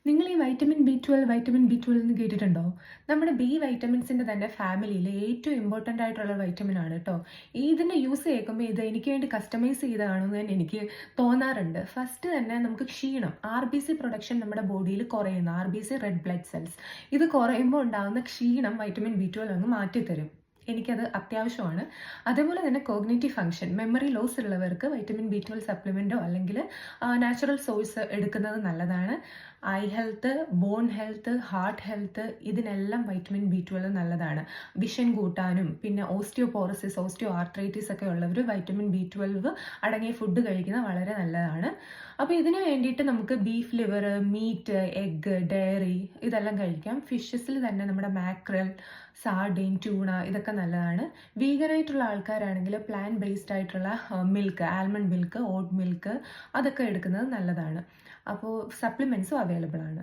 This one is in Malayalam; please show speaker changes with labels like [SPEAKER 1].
[SPEAKER 1] നിങ്ങൾ ഈ വൈറ്റമിൻ ബി 12 എന്ന് കേട്ടിട്ടുണ്ടോ? നമ്മുടെ ബി വൈറ്റമിൻസിൻ്റെ തന്നെ ഫാമിലിയിലെ ഏറ്റവും ഇമ്പോർട്ടൻ്റ് ആയിട്ടുള്ള വൈറ്റമിൻ ആണ് കേട്ടോ. ഇതിൻ്റെ യൂസ് കേൾക്കുമ്പോൾ ഇത് എനിക്ക് വേണ്ടി കസ്റ്റമൈസ് ചെയ്തതാണെന്ന് തന്നെ എനിക്ക് തോന്നാറുണ്ട്. ഫസ്റ്റ് തന്നെ നമുക്ക് ക്ഷീണം, RBC പ്രൊഡക്ഷൻ നമ്മുടെ ബോഡിയിൽ കുറയുന്നു. RBC റെഡ് ബ്ലഡ് സെൽസ് ഇത് കുറയുമ്പോൾ ഉണ്ടാകുന്ന ക്ഷീണം വൈറ്റമിൻ ബി 12 അങ്ങ് മാറ്റിത്തരും. എനിക്കത് അത്യാവശ്യമാണ്. അതേപോലെ തന്നെ കോഗ്നിറ്റീവ് ഫംഗ്ഷൻ, മെമ്മറി ലോസ് ഉള്ളവർക്ക് വൈറ്റമിൻ ബി 12 സപ്ലിമെൻറ്റോ അല്ലെങ്കിൽ നാച്ചുറൽ സോഴ്സ് എടുക്കുന്നത് നല്ലതാണ്. Eye health, bone health, heart health ഇതിനെല്ലാം വൈറ്റമിൻ ബി 12 നല്ലതാണ്. വിഷൻ കൂട്ടാനും പിന്നെ ഓസ്റ്റിയോപോറസിസ്, ഓസ്റ്റിയോ ആർത്രൈറ്റിസ് ഒക്കെ ഉള്ളവർ വൈറ്റമിൻ ബി 12 അടങ്ങിയ ഫുഡ് കഴിക്കുന്നത് വളരെ നല്ലതാണ്. അപ്പോൾ ഇതിന് വേണ്ടിയിട്ട് നമുക്ക് beef liver, meat, egg, dairy ഇതെല്ലാം കഴിക്കാം. ഫിഷസിൽ തന്നെ നമ്മുടെ മാക്രൽ, സാർഡിൻ, ട്യൂണ ഇതൊക്കെ നല്ലതാണ്. വീഗനായിട്ടുള്ള ആൾക്കാരാണെങ്കിൽ പ്ലാൻ ബേസ്ഡ് ആയിട്ടുള്ള മിൽക്ക്, ആൽമണ്ട് മിൽക്ക്, ഓട്ട് മിൽക്ക് അതൊക്കെ എടുക്കുന്നത് നല്ലതാണ്. അപ്പോൾ സപ്ലിമെൻറ്റ്സും അവൈലബിൾ ആണ്.